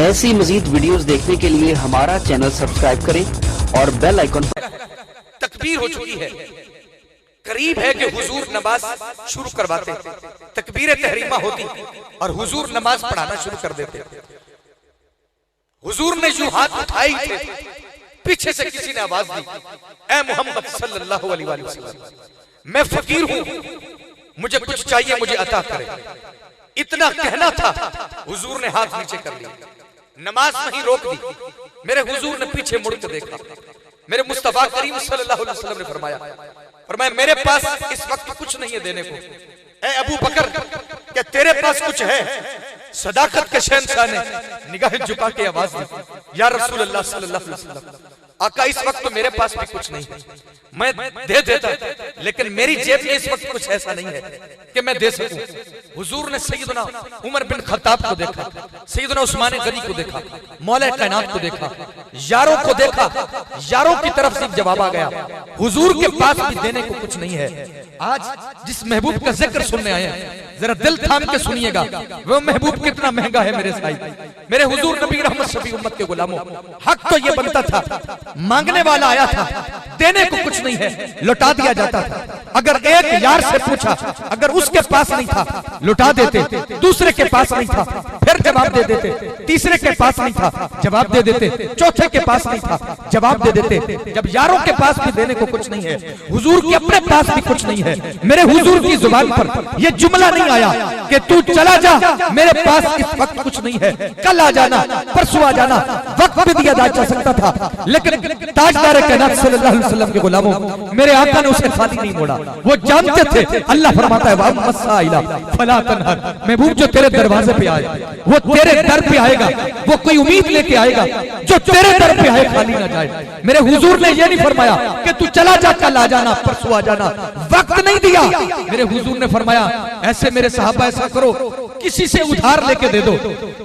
ऐसी मजीद वीडियोस देखने के लिए हमारा चैनल सब्सक्राइब करें और बेल आइकन पर। तकबीर हो चुकी है, करीब है कि हुजूर नमाज शुरू करवाते, तकबीर तहरीमा होती और हुजूर नमाज पढ़ाना शुरू कर देते। हुजूर ने यूं हाथ उठाए थे, पीछे से किसी ने आवाज दी, ऐ मोहम्मद सल्लल्लाहु अलैहि वसल्लम, मैं फकीर हूं, मुझे कुछ चाहिए, मुझे अता करे। इतना कहना था, हुजूर ने हाथ नीचे कर लिया, नमाज नहीं रोक दी। मेरे हुजूर ने पीछे मुड़ के देखा, मेरे मुस्तफा करीम सल्लल्लाहु अलैहि वसल्लम ने फरमाया मेरे पास इस वक्त कुछ नहीं है देने को। ऐ अबू बकर, क्या तेरे पास कुछ है? सदाकत के शहंशाह ने निगाह झुका के आवाज दी, या रसूल अल्लाह सल्लल्लाहु अलैहि वसल्लम, आका इस वक्त तो मेरे पास भी कुछ नहीं है, मैं दे देता, लेकिन मेरी जेब में इस वक्त कुछ ऐसा नहीं है कि मैं दे सकूं। हुजूर ने सैयदना उमर बिन खत्ताब को देखा, सैयदना उस्मान गनी को देखा, मौला कायनात को देखा, यारों को देखा, यारों की तरफ से जवाब आ गया, हुजूर के पास भी देने को कुछ नहीं है। आज जिस महबूब का जिक्र सुनने आए हैं, जरा दिल थाम के सुनिएगा, वो महबूब कितना महंगा है मेरे साहिब। मेरे हुजूर नबी रहमत शफी उम्मत के गुलामों, हक तो ये बनता था, मांगने वाला आया था, देने को कुछ नहीं है, लौटा दिया जाता था। अगर एक यार से पूछा, अगर उसके पास नहीं था लौटा देते, दूसरे के पास नहीं था फिर जवाब दे देते, तीसरे के पास नहीं था जवाब दे देते, चौथे के पास नहीं था जवाब दे देते। जब यारों के पास भी देने को कुछ नहीं है, हुजूर के अपने पास भी कुछ नहीं है, मेरे हुजूर की जुबान पर यह जुमला नहीं आया कि तू चला जा, मेरे पास इस वक्त कुछ नहीं है, कल आ जाना, परसों आ जाना, वक्त भी दिया जा सकता था, लेकिन ताजदार कायनात सल्लल्लाहु अलैहि वसल्लम के गुलामों, मेरे आका ने उसे खाली नहीं मोड़ा। वो जानते थे, अल्लाह फरमाता है फला तनहर, महबूब जो तेरे दरवाजे पे आए, वो तेरे दर पे आएगा, वो कोई उम्मीद लेके आएगा, जो तेरे दर पे आए खाली ना जाए। मेरे हुजूर ने ये नहीं फरमाया कि तू चला जा, कल आ जाना, परसों आ जाना, वक्त नहीं दिया। मेरे हुजूर ने फरमाया, ऐसे मेरे सहाबा ऐसा करो, किसी से उधार लेके दे दो,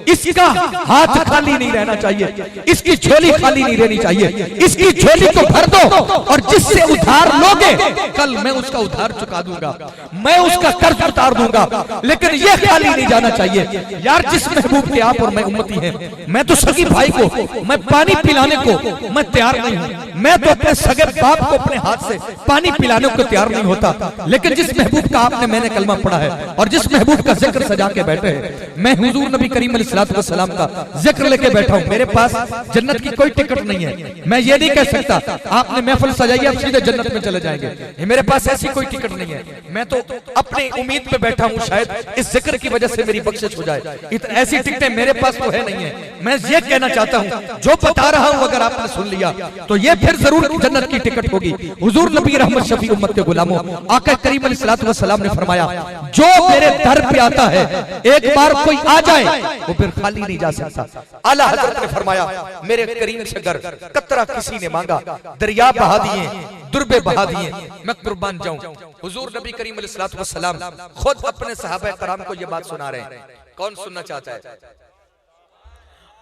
इसका हाथ खाली नहीं रहना चाहिए, इसकी झोली खाली नहीं रहनी चाहिए, इसकी झोली को भर दो, और जिससे उधार लोगे कल मैं उसका उधार चुका दूंगा, मैं उसका कर्ज उतार दूंगा, लेकिन ये खाली नहीं जाना चाहिए। यार जिस महबूब के आप और मैं उम्मती हैं, मैं तो सगी भाई को मैं पानी पिलाने को मैं तैयार नहीं हूं, मैं तो अपने सगे बाप को अपने हाथ से पानी पिलाने को तैयार नहीं होता, लेकिन जिस महबूब का आपने मैंने कलमा पढ़ा है और जिस महबूब का जिक्र सजा के बैठे हैं, मैं हुजूर नबी करीम अलैहिस्सलातु वस्सलाम का जिक्र लेके बैठा हूं। मेरे पास जन्नत की कोई टिकट नहीं है, मैं ये नहीं कह सकता आपने महफिल सजाई आप सीधे जन्नत में चले जाएंगे, मेरे पास ऐसी कोई टिकट नहीं है। मैं तो अपनी उम्मीद पे बैठा हूं, शायद इस जिक्र की वजह से मेरी बख्शिश हो जाए। ऐसी टिकटें मेरे पास तो है नहीं है। मैं ये कहना चाहता हूं, जो बता रहा हूं अगर आपने सुन लिया तो ये फिर जरूर जन्नत की टिकट होगी। हुजूर नबी रहमत शफी उम्मत के गुलामों, आका करीम अलैहिस्सलातु वस्सलाम ने फरमाया, जो मेरे दर पे आता है, एक बार कोई आ जाए वो फिर खाली नहीं जा सकता। आला हजरत ने फरमाया, मेरे करीम से गर कतरा किसी ने मांगा, दरिया बहा दिए, दुर्बे बहा दिए, मैं कुर्बान जाऊं। हुजूर नबी करीम अलैहिस्सलातु वस्सलाम खुद अपने सहाबा कराम को ये बात सुना रहे हैं। कौन सुनना चाहता है?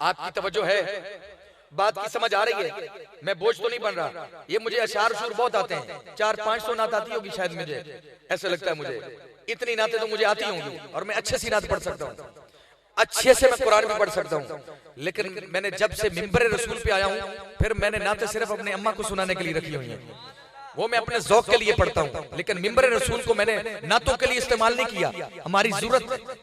आपकी तवज्जो है, बात की समझ आ रही है? मैं बोझ तो नहीं बन रहा। ये मुझे अशार शुर बहुत आते हैं, 400-500 नात आती होगी शायद, मुझे ऐसा लगता है। मुझे इतनी नातें तो मुझे आती होंगी और मैं अच्छे से नात पढ़ सकता हूँ, अच्छे से मैं कुरान भी पढ़ सकता हूँ, लेकिन मैंने जब से मिंबर रसूल पे आया हूँ, फिर मैंने नातें सिर्फ अपने अम्मा को सुनाने के लिए रखी हुई हैं, वो मैं अपने ज़ौक़ के लिए पढ़ता हूँ, लेकिन मिंबर रसूल को मैंने नातों के लिए इस्तेमाल नहीं किया। हमारी जरूरत,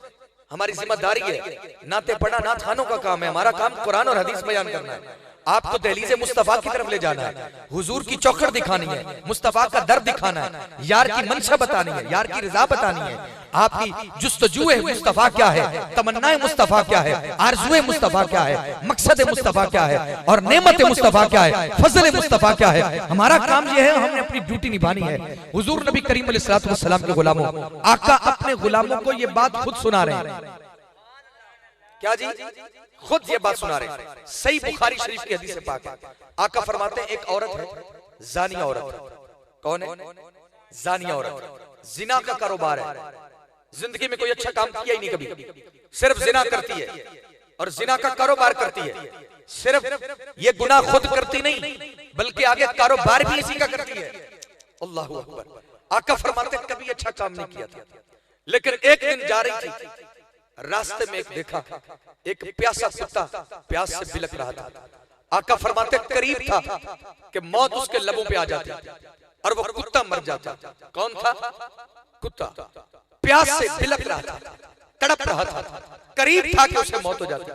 हमारी जिम्मेदारी है, नाते पढ़ना नात खानों का काम है, हमारा काम कुरान और हदीस बयान करना है। आपको दहलीज़े मुस्तफा की तरफ ले जाना है, हुजूर की चौखट दिखानी है, मुस्तफा का दर दिखाना है, यार की मंशा बतानी है, यार की रजा बतानी है, आपकी जुस्तजू मुस्तफा क्या है, तमन्नाए मुस्तफा क्या है, आरज़ुए मुस्तफा क्या है, मकसद मुस्तफा क्या है, और नेमत मुस्तफा क्या है, फजल मुस्तफा क्या है। हमारा काम यह है, हमने अपनी ड्यूटी निभानी है। हुजूर नबी करीम अलैहिस्सलातु वस्सलाम के गुलामों, आका अपने गुलामों को ये बात खुद सुना रहे हैं। क्या जी? खुद ये बात सुना रहे हैं। सही बुखारी शरीफ की हदीस पाक है, आका फरमाते हैं, एक औरत है, जानिया औरत। कौन है? जानिया औरत, जिना का कारोबार है, जिंदगी में कोई अच्छा काम किया ही नहीं कभी, सिर्फ जिना करती है और जिना का कारोबार करती है। सिर्फ ये गुनाह खुद करती नहीं, बल्कि आगे कारोबार भी इसी का करती है। अल्लाहु अकबर। आका फरमाते कभी अच्छा काम नहीं किया था, लेकिन एक दिन जा रही थी, रास्ते में एक देखा, एक प्यासा कुत्ता प्यास से बिलख रहा था। आका फरमाते करीब था कि मौत उसके लबों पे आ जाती और वो कुत्ता मर जाता। कौन था? कुत्ता प्यास से बिलख रहा था, तड़प रहा था, करीब था कि उसे मौत हो जाती।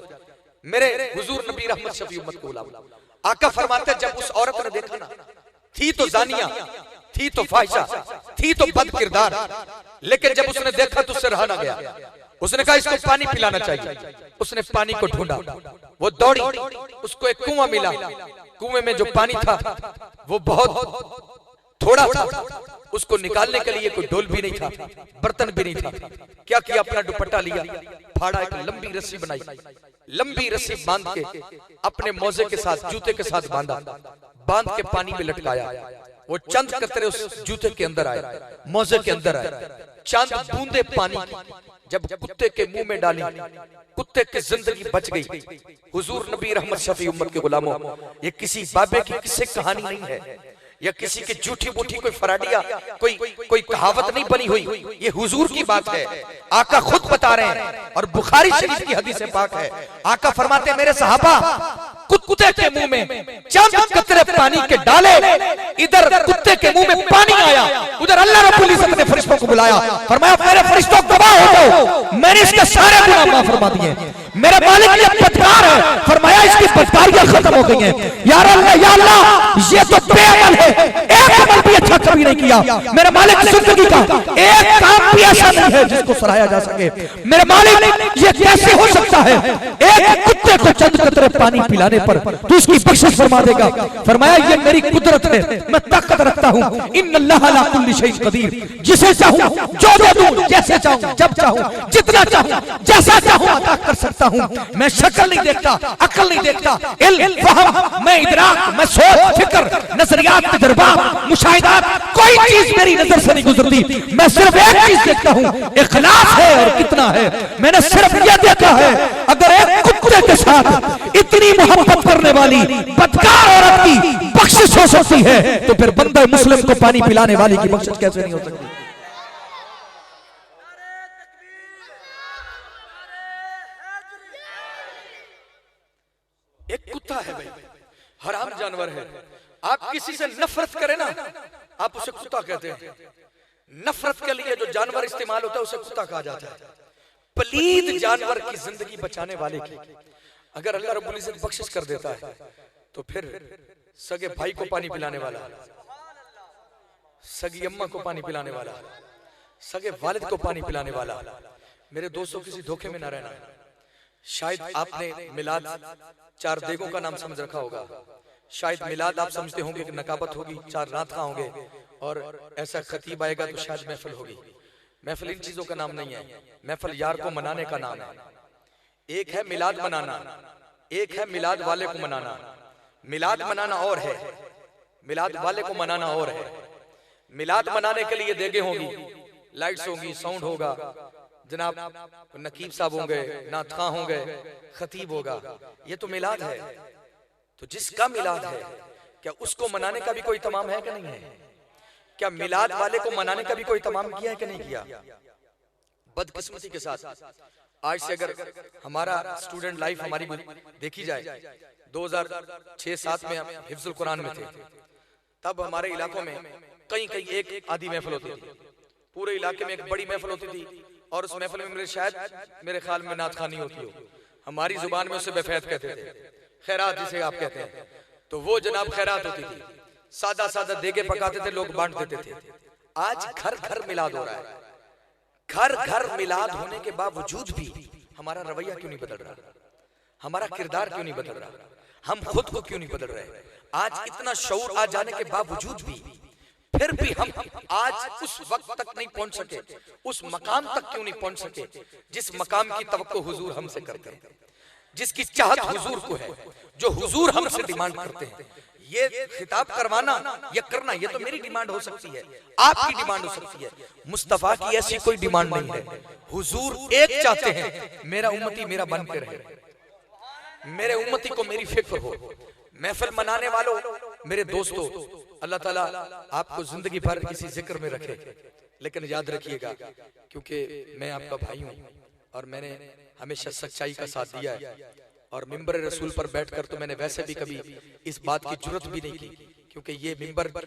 मेरे हुजूर नबी रहमत शफी उम्मत को बुलाओ। आका फरमाते जब उस औरत ने देखा ना, थी तो जानिया, थी तो फाहिशा, थी तो बद किरदार, लेकिन जब उसने देखा तो उससे रहा ना गया। उसने कहा इसको पानी पिलाना चाहिए। उसने पानी को ढूंढा, वो दौड़ी, उसको एक कुआं मिला। कुएं में जो पानी था वो बहुत थोड़ा था, उसको निकालने के लिए कोई डोल भी नहीं था, बर्तन भी नहीं था। क्या किया? अपना दुपट्टा लिया, फाड़ा, एक लंबी रस्सी बनाई, लंबी रस्सी बांध के अपने मोजे के साथ, जूते के साथ बांधा, बांध के पानी में लटकाया। वो चंद कतरे उस जूते के अंदर आए, मोजे के अंदर आए। चंद बूंदे पानी जब कुत्ते के मुंह में डाली, कुत्ते की जिंदगी बच गई। हुजूर नबी रहमत शफी उम्मत के गुलामों, ये किसी बाबे की किस्से कहानी नहीं है, या किसी की झूठी मूठी कोई फराडिया, कोई कहावत नहीं बनी हुई। ये हुजूर की बात है, आका खुद बता रहे हैं और बुखारी शरीफ की हदीस पाक है। आका फरमाते मेरे सहाबा कुत्ते के मुंह में चंद कतरे पानी के डाले, इधर कुत्ते के मुंह में पानी आया, उधर अल्लाह रब्बुल इज्जत ने फरिश्तों को बुलाया, फरमाया मेरे फरिश्तों गवाह हो जाओ, मैंने इसके सारे गुनाह माफ फरमा दिए। मेरे मालिक ने बदकार है, फरमाया इसकी बदकारियां खत्म हो गई हैं। या अल्लाह ये तो बेअमल है, एक अमल भी अच्छा कभी नहीं किया। मेरे मालिक जिंदगी का एक काम भी ऐसा नहीं है जिसको सराहा जा सके। मेरे मालिक ये कैसे हो सकता है, एक कुत्ते को चंद कतरे पानी पिलाने पर तू इसकी बख्शिश फरमा देगा। फरमाया ये मेरी कुदरत है, मैं ताकत रखता हूँ। इन्नल्लाह अला कुल्ली शैइन कदीर, जिसे चाहूं जो दे दूं, जैसे चाहूं जब चाहूं जितना चाहूं जैसा चाहूं अता कर सकता हूं। मैं शक्ल नहीं देखता, अकल नहीं देखता, इल्म फहम, मैं इदराक, मैं सोच फिक्र, नजरियात, तजुर्बात, मुशाहिदात, कोई चीज मेरी नजर से नहीं गुजरती। मैं सिर्फ एक चीज देखता हूं, इखलास है और कितना है। मैंने सिर्फ यह देखा है, अगर एक कुत्ते के साथ इतनी मोहब्बत करने वाली बदकार औरत की बख्शिश हो सकती है तो फिर बंदे मुस्लिम को पानी पिलाने वाली की बख्शिश कैसे नहीं हो सकती? एक कुत्ता है भाई, हराम जानवर है। आप किसी से नफरत करें ना, आप उसे कुत्ता कहते हैं। नफरत के लिए जो जानवर इस्तेमाल होता है उसे कुत्ता कहा जाता है। पलीद जानवर की जिंदगी बचाने वाले की अगर अल्लाह रब्बुल इज्जत बख्शिश कर देता है तो फिर सगे भाई को पानी पिलाने वाला, सगी अम्मा को पानी पिलाने वाला, सगे वालिद को पानी पिलाने वाला। मेरे दोस्तों किसी धोखे में ना रहना। शायद आपने मिलाद चार देगों का नाम समझ रखा होगा, शायद मिलाद आप समझते होंगे कि नकाबत होगी, चार रात खा होंगे और ऐसा खतीब आएगा तो शायद महफिल होगी। महफिल इन चीजों का नाम नहीं है, महफिल यार को मनाने का नाम है। एक है मिलाद मनाना, एक है मिलाद वाले को मनाना। मिलाद मनाना और है, मिलाद वाले को मनाना और है। मिलाद मनाने के लिए देगे होंगी, लाइट्स होंगी, साउंड होगा, जनाब नकीब साहब होंगे, नात खां होंगे, खतीब होगा, ये तो मिलाद है। तो जिसका मिलाद है क्या उसको मनाने का भी कोई तमाम है कि नहीं है? क्या मिलाद वाले को मनाने का भी कोई तमाम किया है कि नहीं किया? बदकिस्मती के साथ आज से अगर हमारा स्टूडेंट लाइफ हमारी देखी जाए, 2006-7 में हम हिफ्जुल कुरान में थे, तब हमारे इलाकों में कहीं कहीं एक आधी महफिल होती थी, पूरे इलाके में एक बड़ी महफिल होती थी और उस महफिल में मेरे ख्याल में नात खानी होती हो, हमारी जुबान में उसे बेफैत कहते थे, खैरात जिसे आप कहते हैं। तो वो जनाब खैरात होती थी, सादा सादा देगे पकाते थे, लोग बांट देते थे। आज घर घर मिलाद हो रहा है। घर घर मिलाद होने के बावजूद भी हमारा रवैया क्यों नहीं बदल रहा? हमारा किरदार क्यों नहीं बदल रहा? हम खुद को क्यों नहीं बदल रहे? आज इतना शऊर आ जाने के बावजूद भी फिर भी हम आज उस वक्त तक नहीं पहुंच सके, उस मकाम तक क्यों नहीं पहुंच सके जिस मकाम की तवक्को हुजूर हमसे करते हैं, जिसकी चाहत हुजूर को है, जो हुजूर हमसे डिमांड करते हैं। ये खिताब करवाना, ये करना, ये तो मेरी डिमांड हो सकती है, आपकी डिमांड हो सकती है, मुस्तफा की ऐसी कोई डिमांड नहीं है। हुजूर एक चाहते हैं, मेरा उम्मती मेरा बन के रहे, मेरे उम्मती को मेरी फिक्र हो। महफिल मनाने वालों, मेरे दोस्तों, अल्लाह ताला आपको जिंदगी भर किसी जिक्र में रखे, लेकिन याद रखिएगा, क्योंकि मैं आपका भाई हूं और मैंने हमेशा सच्चाई का साथ दिया है। और मिंबर रसूल पर बैठकर तो मैंने वैसे भी कभी इस बात की जुर्रत भी नहीं की, क्योंकि ये मिंबर